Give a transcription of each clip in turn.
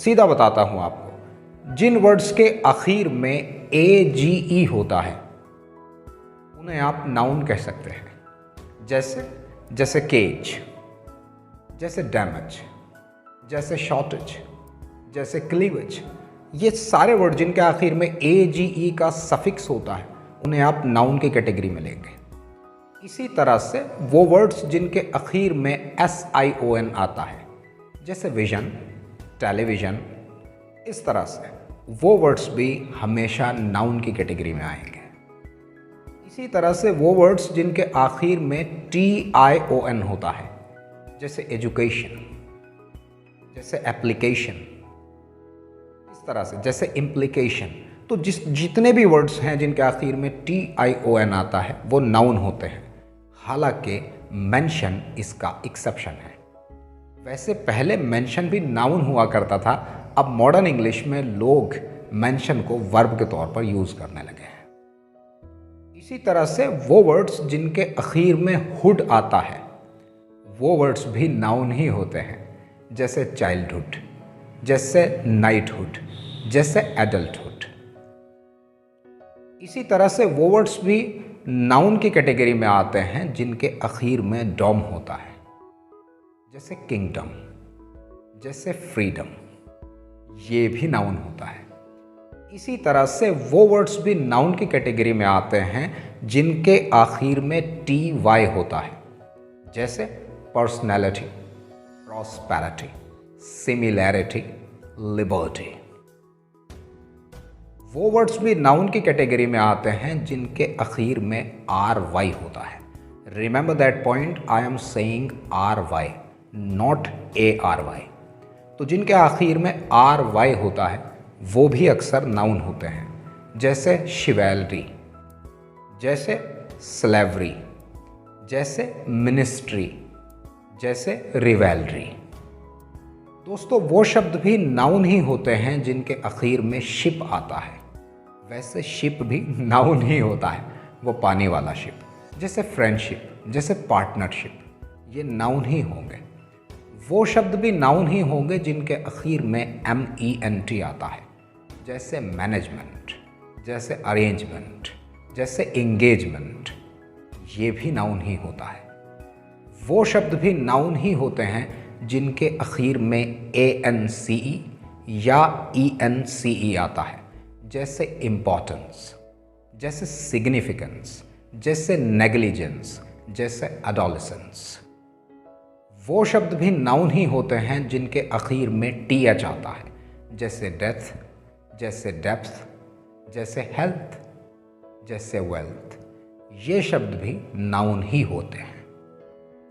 सीधा बताता हूँ आपको, जिन वर्ड्स के आखिर में AGE होता है उन्हें आप नाउन कह सकते हैं। जैसे केज, जैसे डैमेज, जैसे शॉर्टेज, जैसे क्लीवेज, ये सारे वर्ड जिनके आखिर में AGE का सफिक्स होता है उन्हें आप नाउन की कैटेगरी में लेंगे। इसी तरह से वो वर्ड्स जिनके आखिर में SION आता है, जैसे विजन, टेलीविजन, इस तरह से वो वर्ड्स भी हमेशा नाउन की कैटेगरी में आएंगे। इसी तरह से वो वर्ड्स जिनके आखिर में TION होता है, जैसे एजुकेशन, जैसे एप्लीकेशन, इस तरह से जैसे इम्प्लीकेशन, तो जितने भी वर्ड्स हैं जिनके आखिर में TION आता है वो नाउन होते हैं। हालांकि मेंशन इसका एक्सेप्शन है। वैसे पहले मेंशन भी नाउन हुआ करता था, अब मॉडर्न इंग्लिश में लोग मेंशन को वर्ब के तौर पर यूज़ करने लगे हैं। इसी तरह से वो वर्ड्स जिनके आखिर में हुड आता है वो वर्ड्स भी नाउन ही होते हैं, जैसे चाइल्डहुड, जैसे नाइटहुड, जैसे एडल्टहुड। इसी तरह से वो वर्ड्स भी नाउन की कैटेगरी में आते हैं जिनके आखिर में डॉम होता है, जैसे किंगडम, जैसे फ्रीडम, ये भी नाउन होता है। इसी तरह से वो वर्ड्स भी नाउन की कैटेगरी में आते हैं जिनके आखिर में TY होता है, जैसे पर्सनैलिटी, प्रॉस्पेरिटी, सिमिलैरिटी, लिबर्टी। वो वर्ड्स भी नाउन की कैटेगरी में आते हैं जिनके आखिर में RY होता है। Remember that point, I am saying RY, not ARY। तो जिनके आखिर में RY होता है वो भी अक्सर नाउन होते हैं, जैसे शिवेल्री, जैसे स्लेवरी, जैसे मिनिस्ट्री, जैसे रिवेलरी। दोस्तों, वो शब्द भी नाउन ही होते हैं जिनके आखिर में शिप आता है। वैसे शिप भी नाउन ही होता है, वो पानी वाला शिप, जैसे फ्रेंडशिप, जैसे पार्टनरशिप, ये नाउन ही होंगे। वो शब्द भी नाउन ही होंगे जिनके आखिर में MENT आता है, जैसे मैनेजमेंट, जैसे अरेंजमेंट, जैसे एंगेजमेंट, ये भी नाउन ही होता है। वो शब्द भी नाउन ही होते हैं जिनके आखिर में ANCE या ENCE आता है, जैसे इम्पोर्टेंस, जैसे सिग्निफिकेंस, जैसे नेग्लिजेंस, जैसे एडोलेसेंस। वो शब्द भी नाउन ही होते हैं जिनके आखिर में TH आता है, जैसे डेथ, जैसे डेप्थ, जैसे हेल्थ, जैसे वेल्थ। ये शब्द भी नाउन ही होते हैं।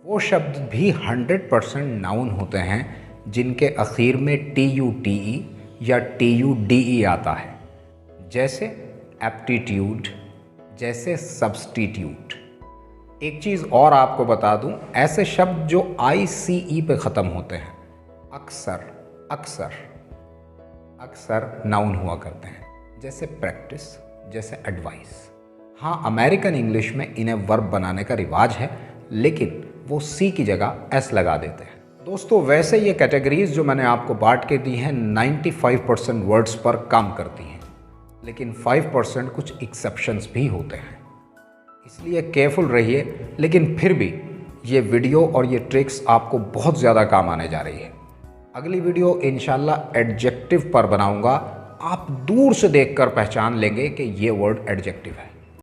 वो शब्द भी 100% नाउन होते हैं जिनके आखिर में TUTE या TUDE आता है, जैसे एप्टीट्यूड, जैसे सब्स्टिट्यूट। एक चीज़ और आपको बता दूं, ऐसे शब्द जो ICE पे ख़त्म होते हैं अक्सर अक्सर अक्सर नाउन हुआ करते हैं, जैसे प्रैक्टिस, जैसे एडवाइस। हाँ, अमेरिकन इंग्लिश में इन्हें वर्ब बनाने का रिवाज है, लेकिन वो C की जगह S लगा देते हैं। दोस्तों, वैसे ये कैटेगरीज जो मैंने आपको बांट के दी हैं 95% वर्ड्स पर काम करती हैं, लेकिन 5% कुछ एक्सेप्शंस भी होते हैं, इसलिए केयरफुल रहिए। लेकिन फिर भी ये वीडियो और ये ट्रिक्स आपको बहुत ज़्यादा काम आने जा रही है। अगली वीडियो इंशाल्लाह एडजेक्टिव पर बनाऊंगा। आप दूर से देखकर पहचान लेंगे कि ये वर्ड एडजेक्टिव है।